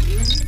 स्वागत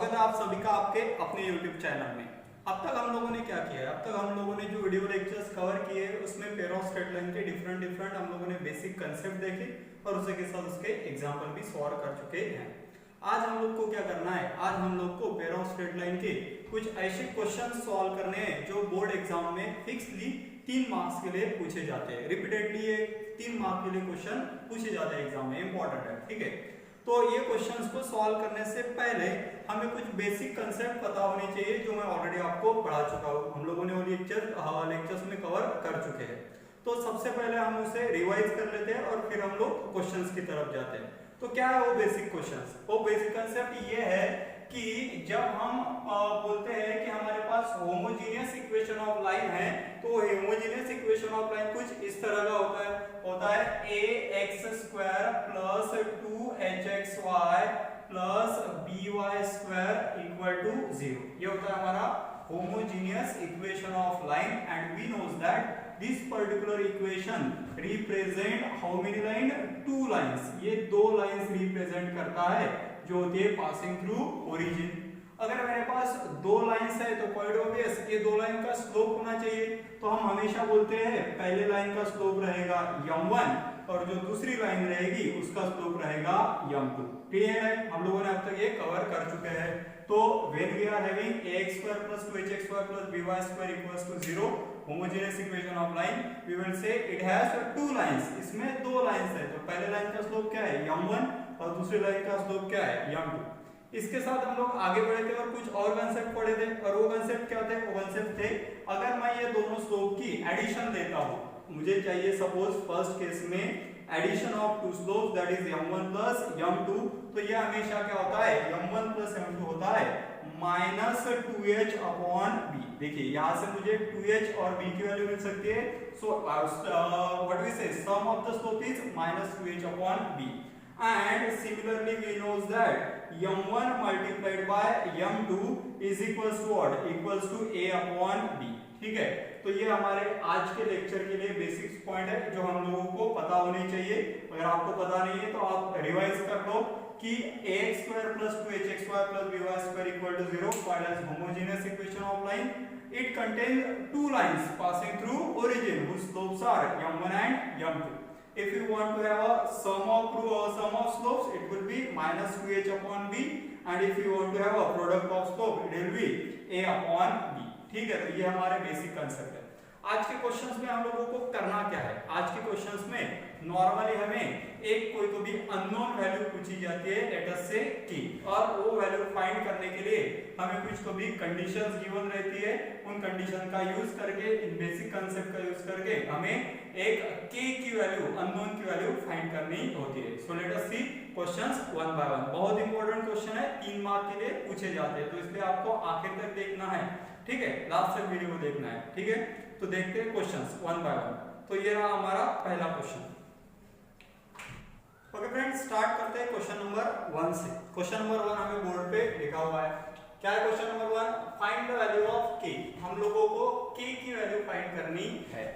है आप सभी का आपके अपने YouTube चैनल में। अब तक हम लोगों ने क्या किया है, अब तक हम लोगों ने जो वीडियो लेक्चर्स कवर किए उसमें पेयर ऑफ स्ट्रेट लाइन के डिफरेंट हम लोगों ने बेसिक कंसेप्ट देखे और उसी के साथ उसके एग्जांपल भी सॉल्व कर चुके हैं। आज हम लोग को क्या करना है, आज हम लोग को पेयर ऑफ स्ट्रेट लाइन के कुछ ऐसे क्वेश्चन सॉल्व करने हैं जो बोर्ड एग्जाम में फिक्सली 3 मार्क्स के लिए पूछे जाते हैं। रिपीटेडली ये 3 मार्क्स के लिए क्वेश्चन पूछे जाते हैं एग्जाम में, इंपॉर्टेंट है, ठीक है। तो ये क्वेश्चंस को सॉल्व करने से पहले हमें कुछ बेसिक कंसेप्ट पता होने चाहिए जो मैं ऑलरेडी आपको पढ़ा चुका हूँ। हम लोगों ने वो लेक्चर्स में कवर कर चुके हैं। तो सबसे पहले हम उसे रिवाइज कर लेते हैं और फिर हम लोग क्वेश्चंस की तरफ जाते हैं। तो क्या है वो बेसिक क्वेश्चंस? वो बेसिक कंसेप्ट ये है कि जब हम बोलते हैं कि हमारे पास होमोजेनियस इक्वेशन ऑफ लाइन है, तो होमोजेनियस इक्वेशन ऑफ लाइन कुछ इस तरह का होता है ax² plus 2hxy plus by² equal to 0। ये होता है हमारा homogeneous equation of line and we knows that this particular equation represent how many line? 2 lines. ये 2 लाइंस रिप्रेजेंट करता है जो होती है पासिंग थ्रू ओरिजिन। अगर मेरे पास 2 लाइंस है तो क्वाइट ऑब्वियस ये 2 लाइन का स्लोप होना चाहिए। तो हम हमेशा बोलते हैं पहले लाइन का स्लोप रहेगा m1 और जो दूसरी लाइन रहेगी उसका स्लोप रहेगा m2। क्लियर है? हम लोगों ने अब तक ये कवर कर चुके हैं। तो when we are having ax² + 2hxy + by² = 0 homogeneous equation of line, we will say it has 2 lines। इसमें 2 लाइंस है। तो पहले लाइन का स्लोप क्या है? m1 और दूसरी लाइन का स्लोप क्या है? m2। इसके साथ हम लोग आगे बढ़े थे और कुछ और कंसेप्ट पढ़े थे। और वो कंसेप्ट क्या थे? वो कंसेप्ट थे अगर मैं ये दोनों स्लोप की एडिशन लेता हूँ, मुझे चाहिए सपोज फर्स्ट केस में addition of 2 slope that is m1 plus m2। तो ये हमेशा क्या होता है? m1 प्लस m2 होता है -2h/b। देखिए यहाँ से मुझे 2h और b की वैल्यू मिल सकती है। सो what we say sum of the slope is -2h/b। And similarly we knows that m1 multiplied by m2 is equals to what? Equals to a/b। ठीक है, तो ये हमारे आज के लेक्चर के लिए बेसिक्स पॉइंट है जो हम लोगों को पता होने चाहिए। अगर आपको पता नहीं है तो आप रिवाइज कर लो कि ax² + 2hxy + by² = 0 called as homogeneous equation of line. It contains 2 lines passing through origin whose slopes are m1 and m2. If you want to have a sum of slopes, it will be -2h/b, and if you want to have a product of slope, it will be a/b। ठीक है, तो ये हमारे basic concept है। आज के questions में हम लोगों को करना क्या है? आज के क्वेश्चंस में नॉर्मली हमें कोई तो भी अननोन वैल्यू पूछी जाती है लेट अस से की, और वो वैल्यू फाइंड करने के लिए हमें कुछ तो भी कंडीशंस गिवन रहती है। उन कंडीशन का यूज करके, इन बेसिक कंसेप्ट का यूज करके हमें एक k की वैल्यू, अननोन की वैल्यू फाइंड करनी होती है। So let us see questions one by one. बहुत इंपॉर्टेंट क्वेश्चन है, 3 मार्क के लिए पूछे जाते हैं, तो इसलिए आपको आखिर तक देखना है। ठीक है, लास्ट तक वीडियो को देखना है। ठीक है, तो देखते हैं क्वेश्चंस वन बाय वन। तो ये रहा हमारा पहला क्वेश्चन। ओके फ्रेंड्स, स्टार्ट करते हैं क्वेश्चन नंबर 1 से। क्वेश्चन नंबर 1 हमें बोर्ड पे लिखा हुआ है। क्या है question number 1? Find the value of k। हम लोगों को k की वैल्यू फाइंड करनी है।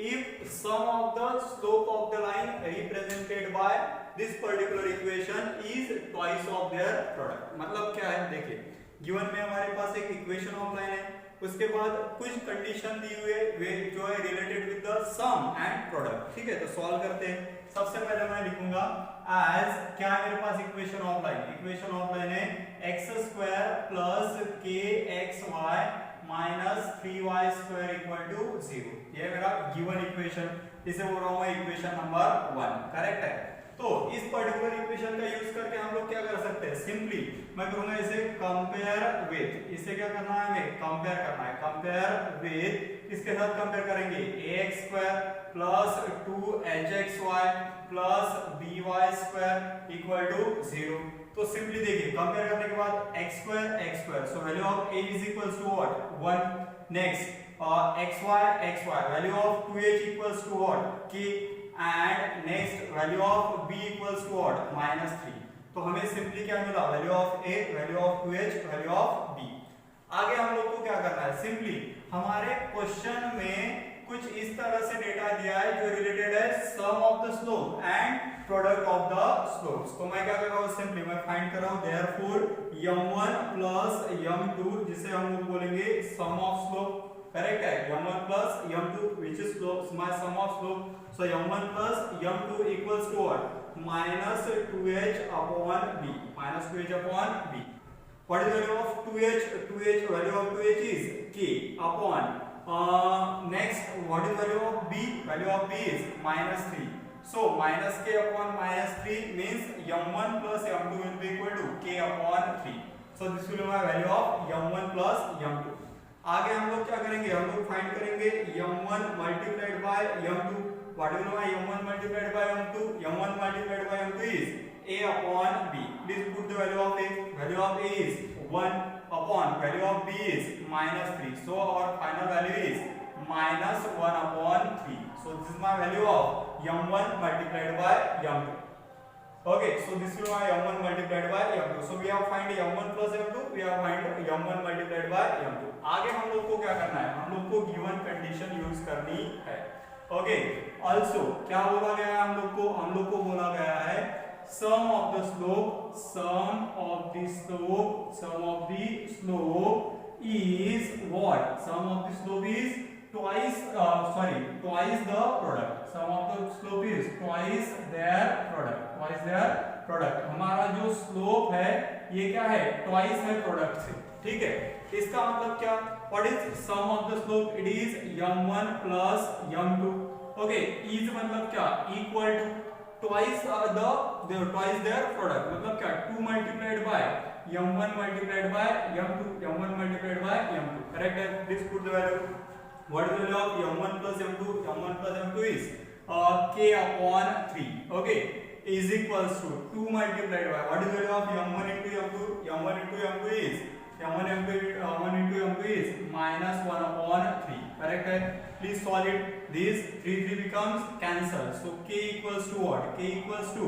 If sum of the slope of the line represented by this particular equation is twice of their product। मतलब क्या है? देखिए, गिवन में हमारे पास एक इक्वेशन ऑफ लाइन है, उसके बाद कुछ कंडीशन दी हुई है जो है related with the sum and product. ठीक है, तो सॉल्व करते हैं। सबसे पहले मैं लिखूंगा एज, क्या है मेरे पास equation of line? Equation of line है x² + kxy - 3y² = 0। ये मेरा गिवन इक्वेशन, इसे बोल रहा हूं मैं इक्वेशन नंबर 1। करेक्ट है? तो इस पर्टिकुलर इक्वेशन का यूज करके हम लोग क्या कर सकते हैं? सिंपली मैं करूंगा इसे कंपेयर विद, इसे क्या करना है? हमें कंपेयर करना है। कंपेयर विद, इसके साथ कंपेयर करेंगे ax² + 2hxy + by² = 0। तो सिंपली देखिए, कंपेयर करने के बाद x², so value of a is equals to what? 1। Next xy, value of 2h equals to what? k। And next value of b equals to what -3। तो हमें simply क्या मिला, value of a, value of 2h, value of b। आगे हम लोग को क्या करना है, सिंपली हमारे क्वेश्चन में कुछ इस तरह से डेटा दिया है जो रिलेटेड है sum of the slope and product of the slopes. तो मैं क्या कर रहा हूं, सिंपली मैं फाइंड कर रहा हूं देयरफॉर m1 प्लस m2, जिसे हम लोग बोलेंगे सम ऑफ स्लोप, करेक्ट है, m1 plus m2 which is slope my sum of slope. So m1 plus m2 equals to what -2h upon b, -2h upon b। What is the value of 2h? 2h value of 2h is k upon next what is value of b? Value of b is -3. So minus k upon -3 means m1 plus m2 will be equal to k upon 3. So this will be my value of m1 plus m2. आगे हम लोग क्या करेंगे, हम लोग find करेंगे m1 multiplied by m2. What will be my m1 multiplied by m2? m1 multiplied by m2 is a upon b. Please put the value of a. Value of a is 1 upon value of b is -3. So our final value is -1 upon 3. So this is my value of m1 multiplied by m2. Okay, so this will be my m1 multiplied by m2. So we have find m1 plus m2. We have find m1 multiplied by m2. आगे हम लोग को क्या करना है, हम लोग को गिवन कंडीशन यूज करनी है। ओके, ऑल्सो क्या बोला गया है हम लोग को बोला गया है sum of the slope is what? Sum of the slope is twice the product. Sum of the slope is twice their product. हमारा जो slope है ये क्या है, twice है product से, ठीक है। इसका मतलब क्या, what is sum of the slope? It is m1 plus m2. Okay, is मतलब क्या, equal to twice their product, मतलब क्या 2 multiplied by m1 multiplied by m2, correct है। Please put the value. What is the value of m1 plus m2? m1 plus m2 is k upon 3, okay, is equals to 2 multiplied by, what is the value of m1 into m2? m1 into m2 is m1 into m2 is -1 upon 3, correct है। Please solve it. This 3 becomes cancel. So k equals to what? K equals to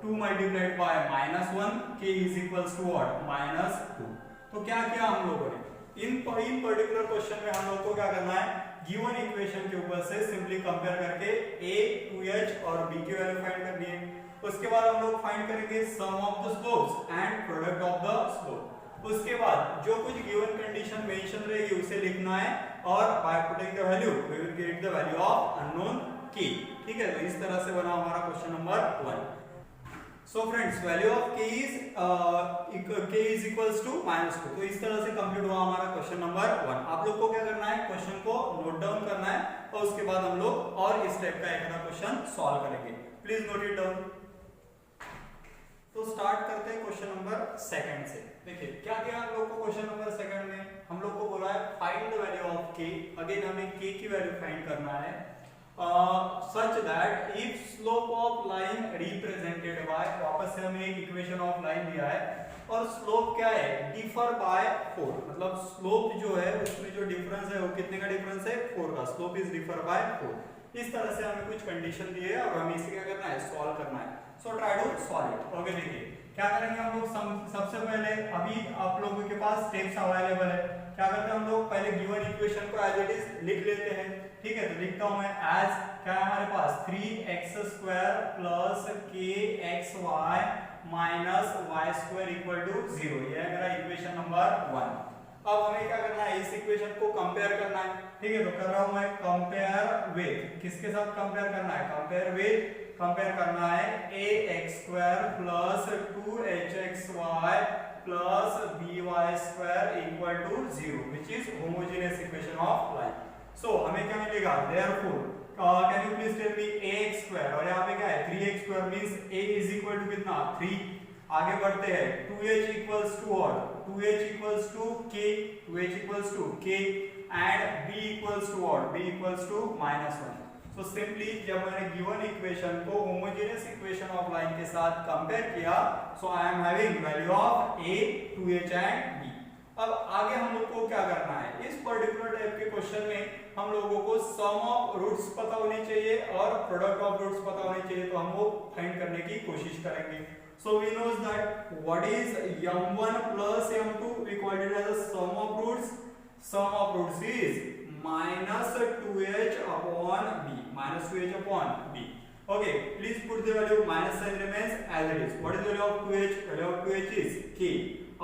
2 multiplied by -1. K is equals to what? -2. तो क्या किया हम लोगों ने, इन particular question में हम लोग को क्या करना है, गिवन इक्वेशन के ऊपर से सिंपली कंपेयर करके a, 2h और b की वैल्यू फाइंड करनी है। उसके बाद हम लोग फाइंड करेंगे sum of the slopes and product of the slope. उसके बाद जो कुछ गिवन कंडीशन मेंशन रहेगी उसे लिखना है और by putting the value we will get the value of unknown k, ठीक है। तो इस तरह से बना हमारा question number 1। So friends, value of k is equals to -2। तो इस तरह से कंप्लीट हुआ हमारा क्वेश्चन नंबर 1। आप लोग को क्या करना है, क्वेश्चन को नोट डाउन करना है और उसके बाद हम लोग और इस टाइप का एक क्वेश्चन सॉल्व करेंगे। Please note it down. तो स्टार्ट करते हैं क्वेश्चन नंबर 2 से। देखिए क्या दिया हम लोग को क्वेश्चन नंबर 2 में, हम लोग को बोला है find the value of k। Again हमें k की वैल्यू फाइंड करना है such that if slope of line represented by, वापस से हमें एक इक्वेशन ऑफ लाइन दिया है और स्लोप क्या है, डिफर बाय 4, मतलब स्लोप जो है उसमें जो डिफरेंस है वो कितने का डिफरेंस है, 4 का। Slope is differ by 4। इस तरह से हमें कुछ कंडीशन दी है और हमें इसे क्या करना है, सॉल्व करना है। So try to solve it. Okay, देखिए क्या करेंगे हम लोग, सबसे पहले अभी आप लोगों के पास स्टेप्स अवेलेबल है। क्या करते हैं हम लोग, पहले गिवन इक्वेशन को एज इट इज लिख लेते हैं, ठीक है। तो लिखता हूं मैं एज, क्या है हमारे पास 3x² plus kxy minus y² equal to 0। ये है मेरा इक्वेशन नंबर 1। अब हमें क्या करना है, इस इक्वेशन को कंपेयर करना है, ठीक है। तो कर रहा हूं मैं कंपेयर विद, किसके साथ कंपेयर करना है, कंपेयर करना है ax² plus 2hxy plus by² equal to 0 which is homogeneous equation of line. So हमें क्या मिलेगा, therefore can you please tell me ax² और यहाँ पे क्या है 3x² means a is equal to कितना, 3। आगे बढ़ते हैं 2h equals to what, 2h equals to k and b equals to what, b equals to -1। So simply जब मैंने गिवन इक्वेशन को होमोजेनियस इक्वेशन ऑफ लाइन के साथ कंपेयर किया, so I am having value of a, 2h and b। अब आगे हम लोग को क्या करना है, इस पर्टिकुलर टाइप के क्वेश्चन में हम लोगों को सम ऑफ रूट्स पता होनी चाहिए और प्रोडक्ट ऑफ रूट्स पता होनी चाहिए, तो हम वो फाइंड करने की कोशिश करेंगे। So we knows that what is m1 plus m2, we call it as a sum of roots. Sum of roots is minus 2h upon b, minus 2h upon b. Okay, please put the value minus sign remains as it is. What is the value of 2h? Value of 2h is k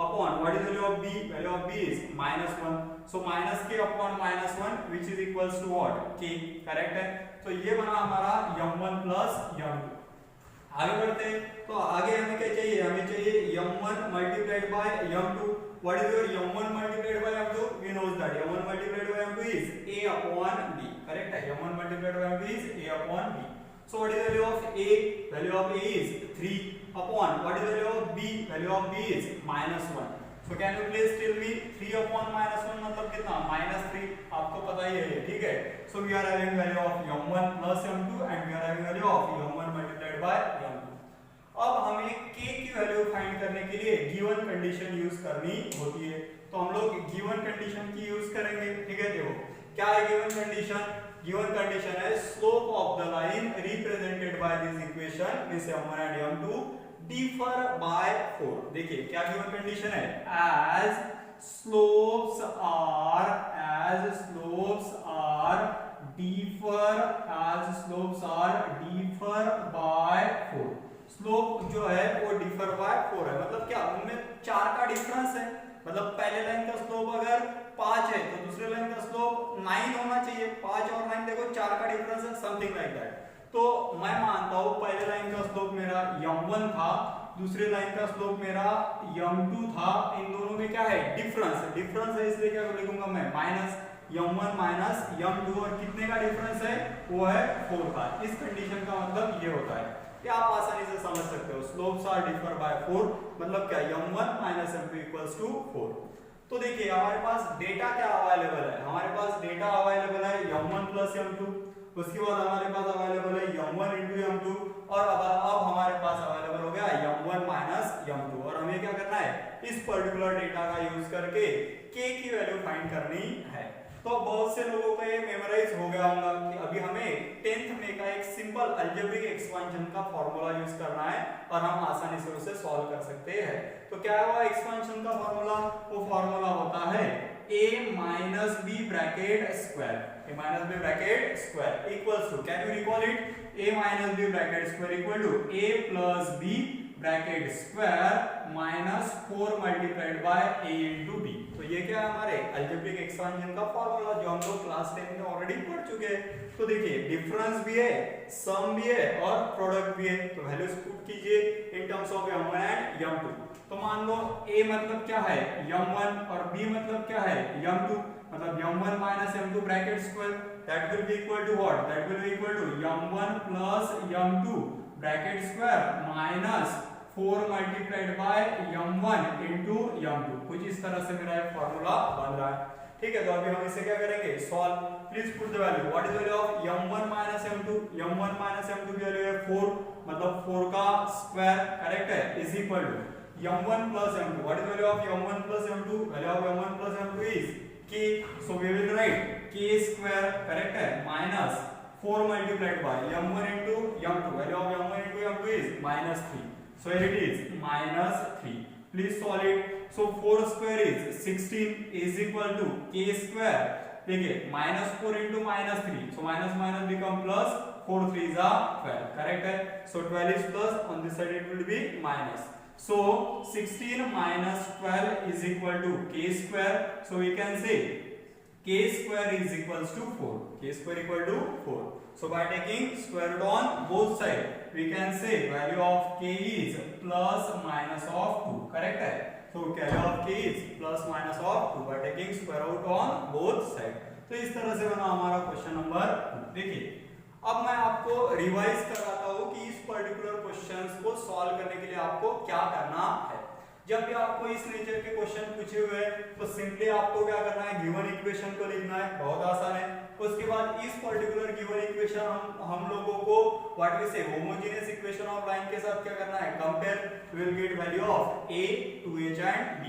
upon what is the value of b? Value of b is minus 1. So minus k upon minus 1 which is equals to what? k. Correct है? तो ये बना हमारा m1 plus m2. आगे बढ़ते हैं, तो आगे हमें क्या चाहिए, हमें चाहिए m1 multiplied by m2. What is your m1 multiplied by m2? We know that m1 multiplied by m2 is a upon b. Correct है? m1 multiplied by m2 is a upon b. So what is the value of a? Value of a is 3 upon what is the value of b? Value of b is minus 1. So can you please tell me 3 upon minus 1 मतलब कितना? minus 3. आपको पता ही है, ठीक है? So we are having value of m1 plus m2 and we are having value of m1 multiplied by m2. अब हमें k की वैल्यू फाइंड करने के लिए गिवन कंडीशन यूज करनी होती है, तो हम लोग गिवन कंडीशन की यूज करेंगे, ठीक है? देखो क्या है गिवन कंडीशन? गिवन कंडीशन है slope of the line represented by this equation means m1 and m2 differ by 4. देखिए क्या गिवन कंडीशन है, as slopes are differ by 4. Slope जो है वो डिफर बाय 4 है, मतलब क्या उनमें 4 का डिफरेंस है, मतलब पहले लाइन का स्लोप अगर 5 है तो दूसरे लाइन का स्लोप 9 होना चाहिए. 5 और 9 देखो 4 का डिफरेंस है, समथिंग लाइक दैट. तो मैं मानता हूं पहले लाइन का स्लोप मेरा m1 था, दूसरे लाइन का स्लोप मेरा m2 था. इन दोनों में क्या है, डिफरेंस. डिफरेंस है इसलिए क्या लिखूंगा मैं माइनस m1 माइनस m2, और कितने का डिफरेंस है, वो है 4 का. इस कंडीशन का मतलब ये होता है, ये आप आसानी से समझ सकते हो. स्लोप्स आर डिफर बाय 4 मतलब क्या, m1 minus m2 equals to 4. तो देखिए हमारे पास डेटा क्या अवेलेबल है, हमारे पास डेटा अवेलेबल है m1 प्लस m2, उसके बाद हमारे पास अवेलेबल है m1 इंटू m2, और अब हमारे पास अवेलेबल हो गया m1 माइनस m2. और हमें क्या करना है, इस पर्टिकुलर डेटा का यूज करके k की वैल्यू फाइंड करनी है. तो बहुत से लोगों का ये मेमोराइज हो गया होगा कि अभी हमें 10th में का एक सिंपल अलजेब्रिक एक्सपेंशन का फार्मूला यूज करना है और हम आसानी से उसे सॉल्व कर सकते हैं. तो क्या है वो एक्सपेंशन का फार्मूला, वो फार्मूला होता है a minus b bracket square, a minus b bracket square equals to, can you recall it, a minus b bracket square equal to a plus b bracket square minus 4 multiplied bye a into b. तो ये क्या है हमारे algebraic expansion का formula जो हम लोग class 10 में ऑलरेडी पढ़ चुके हैं. तो देखिए डिफरेंस भी है, सम भी है और प्रोडक्ट भी है. तो वैल्यूज पुट कीजिए in terms of m1 and m2. तो मान लो a मतलब क्या है m1 और b मतलब क्या है m2, मतलब m1 minus m2 bracket square that will be equal to what, that will be equal to m1 plus m2 bracket square minus 4 multiplied by m1 into m2. कुछ इस तरह से मेरा एक फार्मूला बन रहा है, ठीक है? तो अभी हम इसे क्या करेंगे, solve. Please put the value, what is the value of m1 minus m2, m1 minus m2 की वैल्यू है 4, मतलब 4 का स्क्वायर, करेक्ट है, is equal to m1 plus m2. What is the value of m1 plus m2, value of m1 plus m2 is k, so we will write k square, correct है, minus 4 multiplied by m1 into m2, value of m1 into m2 is minus 3. So here it is minus 3. Please solve it. So 4 square is 16 is equal to k square. देखिए minus 4 into minus 3. So minus minus become plus. 4 3s are 12. Correct है? So 12 is plus. On this side it will be minus. So 16 minus 12 is equal to k square. So we can say k square is equals to 4. K square equal to 4. So by taking square root on both sides, we can say value of k is plus minus of 2. Correct है? So value of k is plus minus of 2 by taking square root on both sides. तो इस तरह से बना हमारा question number 2. देखिए अब मैं आपको रिवाइज कराता हूँ कि इस पर्टिकुलर क्वेश्चंस को सॉल्व करने के लिए आपको क्या करना है. जब भी आपको इस नेचर के क्वेश्चन पूछे हुए तो सिंपली आपको क्या करना है, गिवन इक्वेशन को लिखना है, बहुत आसान है. उसके बाद इस पर्टिकुलर गिवन इक्वेशन हम लोगों को व्हाट वी से होमोजेनियस इक्वेशन ऑफ लाइन के साथ क्या करना है, compare. Will get value of a 2h and b.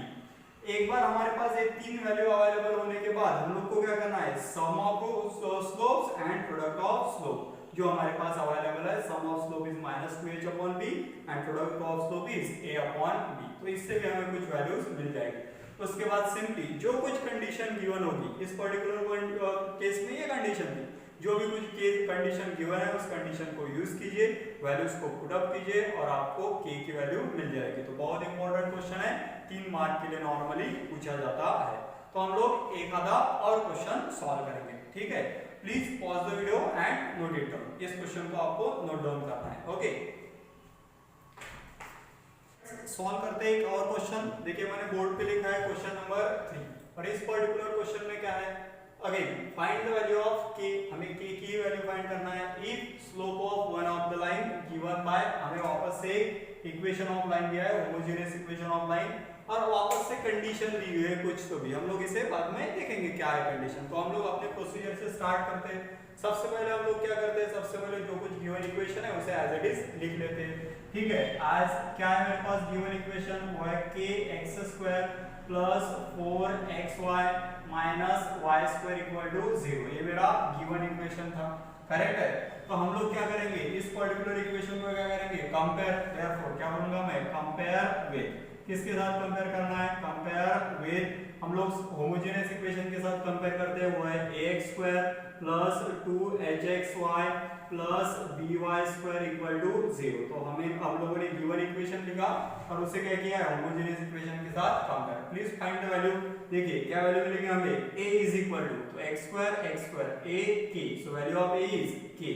एक बार हमारे पास ये तीन वैल्यू अवेलेबल होने के बाद हम लोग को क्या करना है, sum of slopes and product of slope जो हमारे पास अवेलेबल है, sum of slope is -2h upon b and product of slope is a upon b। तो इससे भी हमें कुछ वैल्यूज मिल जाएगी। तो उसके बाद सिंपली जो कुछ कंडीशन गिवन होगी, इस पर्टिकुलर केस में ये कंडीशन थी, जो भी कुछ केस कंडीशन गिवन है उस कंडीशन को यूज कीजिए, वैल्यूज को पुट अप कीजिए और आपको k की वैल्यू मिल जाएगी। तो बहुत इंपॉर्टेंट क्वेश्चन है, 3 मार्क के लिए नॉर्मली पूछा जाता है। तो हम लोग एक आधा और क्वेश्चन सॉल्व करेंगे, ठीक है। Please pause the video and note it down. इस क्वेश्चन को आपको नोट डाउन करना है, ओके। सॉल्व करते हैं एक और क्वेश्चन। देखिए मैंने बोर्ड पे लिखा है क्वेश्चन नंबर 3 और इस पर्टिकुलर क्वेश्चन में क्या है, again find the value of k। हमें k की वैल्यू फाइंड करना है if slope of one of the line given bye, हमें वापस से इक्वेशन ऑफ लाइन दिया है, होमोजेनियस इक्वेशन ऑफ लाइन, और वापस से कंडीशन दी हुई है कुछ, तो भी हम लोग इसे बाद में देखेंगे क्या है कंडीशन। तो हम लोग अपने प्रोसीजर से स्टार्ट करते हैं। सबसे पहले हम लोग क्या करते हैं, सबसे पहले जो कुछ गिवन इक्वेशन है उसे एज इट इज लिख लेते हैं, ठीक है। आज क्या है मेरे पास गिवन इक्वेशन, वो है kx² plus 4xy minus y² equal to 0। ये मेरा गिवन इक्वेशन था, करेक्ट है। तो हम लोग क्या करेंगे, इस पर्टिकुलर इक्वेशन को क्या करेंगे, कंपेयर। देयरफॉर क्या करूंगा मैं, कंपेयर विद, किसके साथ कंपेयर करना है, कंपेयर विद, हम लोग होमोजेनियस इक्वेशन के साथ कंपेयर करते हैं, वो है ax² plus 2hxy plus by² equal to 0। तो हमें हम लोगों ने गिवन इक्वेशन लिखा और उसे क्या किया है, होमोजेनियस इक्वेशन के साथ compare. Please find the value. देखिए क्या वैल्यू मिलेगी हमें, a इज इक्वल टू, तो x² a k, so value of a is k।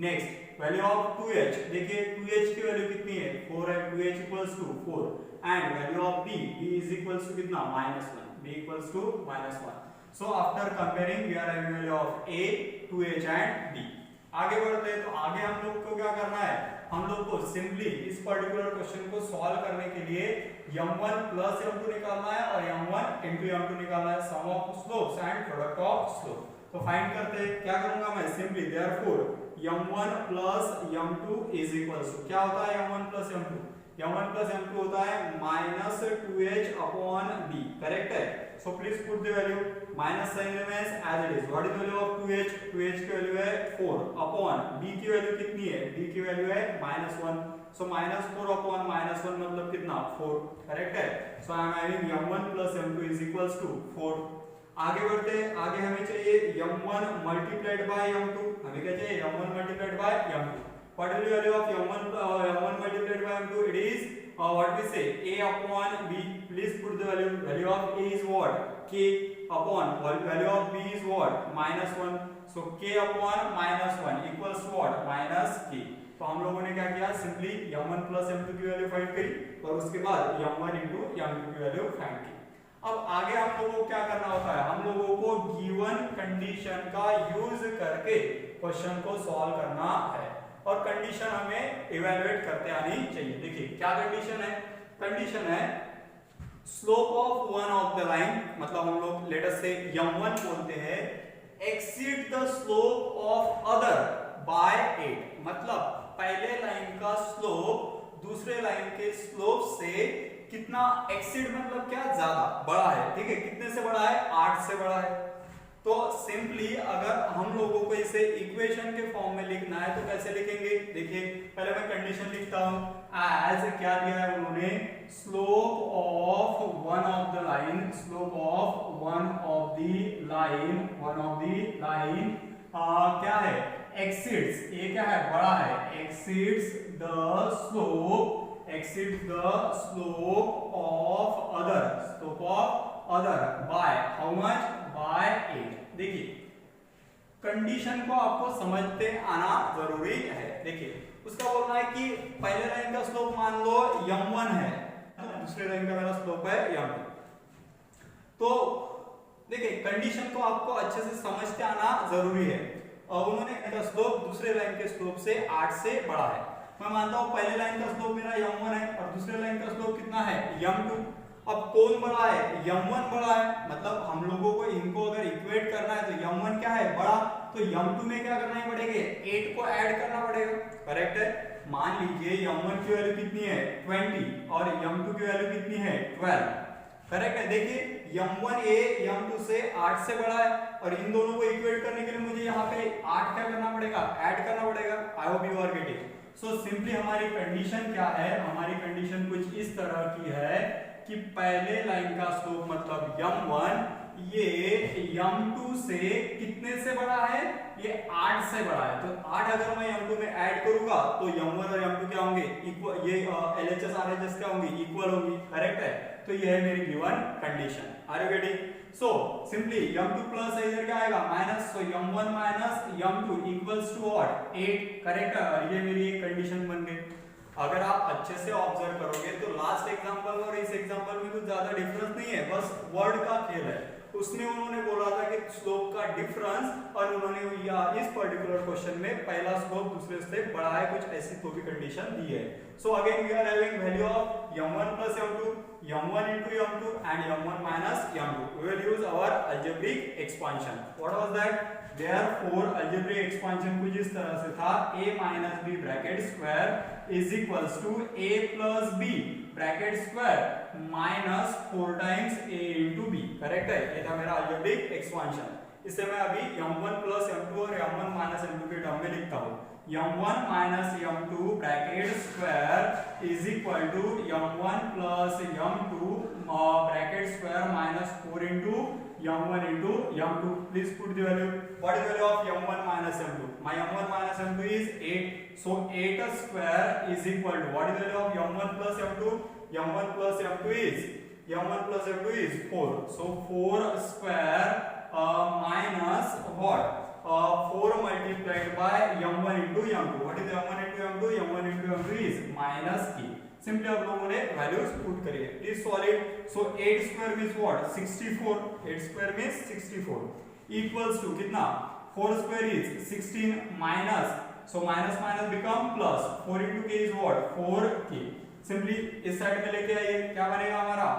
Next value of 2h, देखिए 2h की वैल्यू कितनी है, 4 है, 2h equals to 4, and value of b is equals to कितना, -1, b equals to -1। So after comparing we are having value of a 2h and b। आगे बढ़ते हैं, तो आगे हम लोग को क्या करना है, हम लोग को सिंपली इस पर्टिकुलर क्वेश्चन को सॉल्व करने के लिए m1 प्लस m2 निकालना है और m1 into m2 निकालना है, sum of slopes and product of slope. तो फाइंड करते हैं, क्या करूंगा मैं, simply therefore m1 plus m2 is equals to, क्या होता है m1 plus m2, m1 plus m2 होता है -2h अपॉन b, करेक्ट है। So please put the value, minus sign remains as it is. What is the value of 2h, 2h की value है 4 upon b की value कितनी है, b की value है -1, सो -4 अपॉन -1 मतलब कितना, 4, करेक्ट है। So I am having m1 plus m2 is equals to 4। आगे बढ़ते हैं, आगे हमें चाहिए m1 मल्टीप्लाइड बाय m2, हमें क्या चाहिए, m1 multiplied by m2। What is the value of m1 multiplied by m2? It is what we say, a upon b. Please put the value. Value of a is what, k upon value of b is what, -1. So k upon -1 equals to what, -k। तो हम लोगों ने क्या किया, simply m1 plus m2 की value find करी और उसके बाद m1 into m2 की वैल्यू फाइंड की। अब आगे हम लोगों को क्या करना होता है, हम लोगों को गिवन कंडीशन का यूज करके क्वेश्चन को सॉल्व करना है और कंडीशन हमें इवैल्यूएट करते आनी चाहिए। देखिए क्या कंडीशन है, कंडीशन है slope of one of the line, मतलब हम लोग लेट अस से m1 बोलते हैं, exceed the slope of other by 8, मतलब पहले लाइन का स्लोप दूसरे लाइन के स्लोप से कितना एक्सीड, मतलब क्या, ज्यादा, बड़ा है, ठीक है। कितने से बड़ा है, 8 से बड़ा है। तो सिंपली अगर हम लोगों को इसे इक्वेशन के फॉर्म में लिखना है तो कैसे लिखेंगे, देखिए पहले मैं कंडीशन लिखता हूं, एज क्या दिया है उन्होंने, slope of one of the line, slope of one of the line, one of the line क्या है, एक्सीड्स, ये क्या है, बड़ा है, exceeds the slope, exceeds the slope of other, slope of other by how much, by 8। देखिए condition को आपको समझते आना जरूरी है। देखिए उसका बोलना है कि पहले लाइन का स्लोप मान लो m1 है, दूसरे लाइन का मेरा स्लोप है m2। तो देखिए कंडीशन को आपको अच्छे से समझते आना जरूरी है। और उन्होंने स्लोप दूसरे लाइन के स्लोप से 8 से बड़ा है। मैं मानता हूं पहले लाइन का स्लोप मेरा m1 है और दूसरे लाइन का स्लोप कितना है, m2। अब कौन बड़ा है, m1 बड़ा है, मतलब हम लोगों को इनको अगर इक्वेट करना है तो m1 क्या है, बड़ा, तो m2 में क्या करना ही पड़ेगा, 8 को ऐड करना पड़ेगा, करेक्ट है। मान लीजिए m1 की वैल्यू कितनी है, 20 और m2 की वैल्यू कितनी है, 12। करेक्ट है। देखिए m1 a m2 से 8 से बड़ा है और इन दोनों को इक्वेट करने के लिए मुझे यहाँ पे 8 क्या करना पड़ेगा, ऐड करना पड़ेगा। I hope you are getting. So simply हमारी कंडीशन क्या है, हमारी कंडीशन कुछ इस तरह की है कि पहले लाइन का स्लोप मतलब m1 ये m2 से कितने से बड़ा है, ये 8 से बड़ा है। तो 8 अगर मैं m2 में ऐड करूंगा तो m1 और m2 क्या होंगे, इक्वल, ये LHS RHS क्या होंगी, इक्वल होंगी। करेक्ट है। तो ये है मेरी given condition. Are you getting? So simply m2 plus इधर क्या आएगा minus, so m1 minus m2 equals to what, 8। Correct है। और ये मेरी एक कंडीशन बन गई। अगर आप अच्छे से ऑब्जर्व करोगे तो लास्ट एग्जांपल और इस एग्जांपल में कुछ ज्यादा डिफरेंस नहीं है, बस वर्ड का खेल है। उसमें उन्होंने बोला था कि स्लोप का डिफरेंस और उन्होंने इस पर्टिकुलर क्वेश्चन में पहला स्लोप दूसरे से बड़ा है, कुछ ऐसी तो भी कंडीशन दी है। So again we are having value of m1 plus m2, m1 into m2 and m1 minus m2. We will use our algebraic expansion. What was that? Therefore algebraic expansion कुछ इस तरह से था, a minus b bracket square is equals to a plus b bracket square minus 4 times a into b। Correct है। ये था मेरा algebraic expansion। इसे मैं अभी m1 plus m2 और m1 minus m2 के टर्म में लिखता हूँ। m1 minus m2 bracket square is equal to m1 plus m2 bracket square minus 4 into m1 into m2. Please put the value. What is the value of m1 minus m2? My m1 minus m2 is 8. So 8 square is equal to, what is the value of m1 plus m2? m1 plus m2 is 4. So 4 square minus what? 4 multiplied by m1 into m2. What is m1 into m2? m1 into m2 is minus k. Simply आप लोगों ने values put करिए। Please solve it. So 8 square means what, 64। 8 square means 64 equals to कितना, 4 square is 16 minus, so minus minus become plus, 4 into k is what, 4k। Simply इस side में लेके आइए, क्या बनेगा हमारा,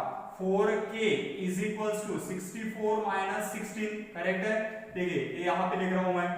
4k is equals to 64 minus 16। Correct है। देखिए ये यहाँ पे लिख रहा हूं मैं।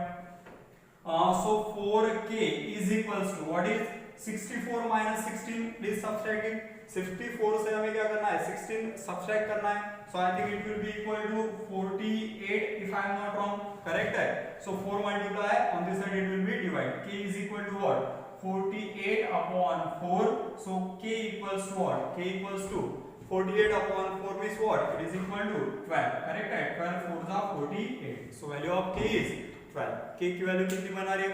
सो 4k is equals to what is 64 minus 16, please subtract it. 64 से हमें क्या करना है, 16 सब्ट्रैक्ट करना है। So I think it will be equal to 48 if I am not wrong. Correct है। So 4 multiply on this side it will be divide, k is equal to what, 48 upon 4। So k equals to what, k equals to 48 upon 4 means what, it is equal to 12। Correct है। 12 4s are 48। So value of k is 12। k की value कितनी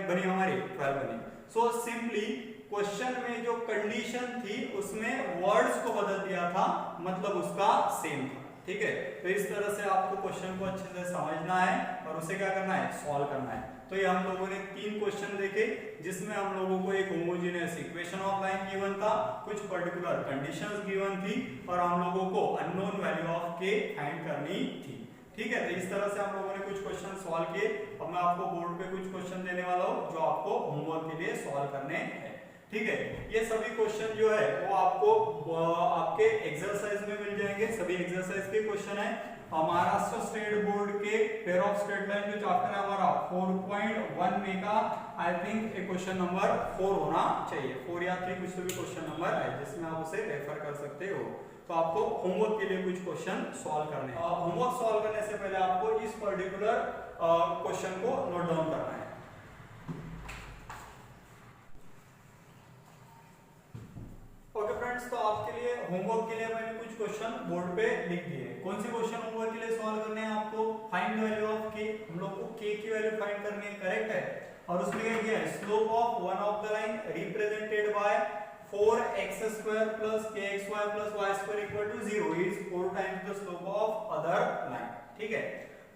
बनी हमारी, 12 बनी। So simply question में जो condition थी उसमें वर्ड्स को बदल दिया था, मतलब उसका सेम था। ठीक है। तो इस तरह से आपको क्वेश्चन को अच्छे से समझना है और उसे क्या करना है, सॉल्व करना है। तो ये हम लोगों ने 3 क्वेश्चन देखे जिसमें हम लोगों को एक homogeneous equation of line given था, कुछ पर्टिकुलर कंडीशंस गिवन थी और हम लोगों को unknown value of k find करनी थी। ठीक है। तो इस तरह से हम लोगों ने कुछ क्वेश्चन सॉल्व किए। अब मैं आपको बोर्ड पे कुछ क्वेश्चन देने वाला हूँ जो आपको होमवर्क के लिए सॉल्व करने हैं। ठीक है। ये सभी क्वेश्चन जो है वो आपको आपके एक्सरसाइज में मिल जाएंगे। सभी एक्सरसाइज के क्वेश्चन है। महाराष्ट्र स्टेट बोर्ड के पेयर ऑफ स्ट्रेट लाइन जो चैप्टर है हमारा 4.1 में का आई थिंक क्वेश्चन नंबर 4 होना चाहिए। 4 या 3 कुछ तो भी क्वेश्चन नंबर है जिसमें आप उसे रेफर कर सकते हो। तो आपको होमवर्क के लिए कुछ क्वेश्चन सॉल्व करने हैं। होमवर्क सॉल्व करने से पहले आपको इस पर्टिकुलर क्वेश्चन को नोट डाउन करना है। ओके फ्रेंड्स, तो आपके लिए होमवर्क के लिए मैंने कुछ क्वेश्चन बोर्ड पे लिख दिए। कौन से क्वेश्चन होमवर्क के लिए सॉल्व करने हैं आपको, find the value of k। हम लोग को k की वैल्यू फाइंड करनी है। करेक्ट है। और उसमें क्या किया है, slope of one of the line represented by 4x² plus kxy plus y² equal to 0 is 4 times the slope of other line। ठीक है।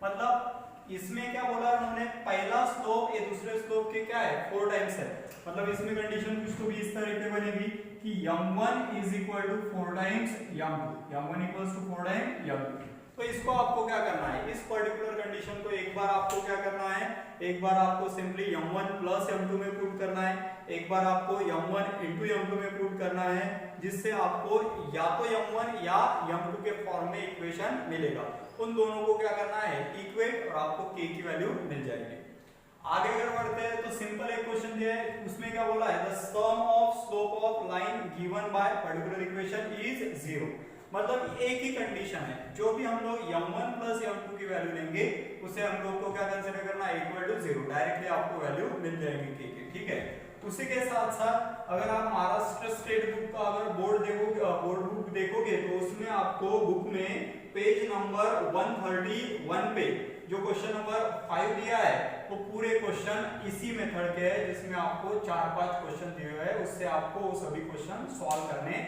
मतलब इसमें क्या बोला उन्होंने, पहला स्लोप ये दूसरे स्लोप के क्या है, 4 टाइम्स है। मतलब इसमें कंडीशन कुछ तो भी इस तरीके बनेगी कि m1 is equal to 4 times m2, m1 equals to 4 times m2। तो इसको आपको क्या करना है, इस पर्टिकुलर कंडीशन को एक बार आपको क्या करना है, एक बार आपको सिंपली m1 प्लस m2 में पुट करना है, एक बार आपको m1 into m2 में पुट करना है, जिससे आपको या तो m1 या m2 के फॉर्म में इक्वेशन मिलेगा। उन दोनों को क्या करना है, इक्वेट, और आपको k की वैल्यू मिल जाएगी। आगे अगर बढ़ते हैं तो सिंपल एक क्वेश्चन दिया है, उसमें क्या बोला है, the sum of slope of line given by particular equation is 0। मतलब एक ही कंडीशन है, जो भी हम लोग m1 प्लस m2 की वैल्यू लेंगे उसे हम लोग को क्या कंसीडर करना है, इक्वल टू 0, डायरेक्टली आपको वैल्यू मिल जाएगी k की, ठीक है। उसी के साथ साथ अगर आप महाराष्ट्र स्टेट बुक का अगर बोर्ड बुक देखोगे तो उसमें आपको बुक में पेज नंबर 131 पे जो क्वेश्चन नंबर 5 दिया है वो पूरे क्वेश्चन इसी मेथड के है, जिसमें आपको 4-5 क्वेश्चन दिए हुए हैं, उससे आपको वो सभी क्वेश्चन सॉल्व करने हैं,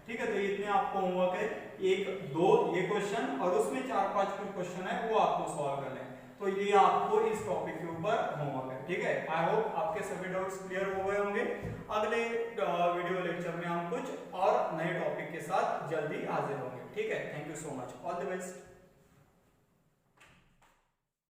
ठीक है। तो इतने आपको होमवर्क है, 1-2 ये क्वेश्चन और उसमें 4-5 क्वेश्चन है वो आपको सॉल्व करने हैं। तो ये आपको इस टॉपिक के ऊपर होमवर्क है, ठीक है। आई होप आपके सभी डाउट्स क्लियर हो गए होंगे। अगले वीडियो लेक्चर में हम कुछ और नए टॉपिक के साथ जल्दी हाजिर होंगे, ठीक है। Thank you so much, all the best.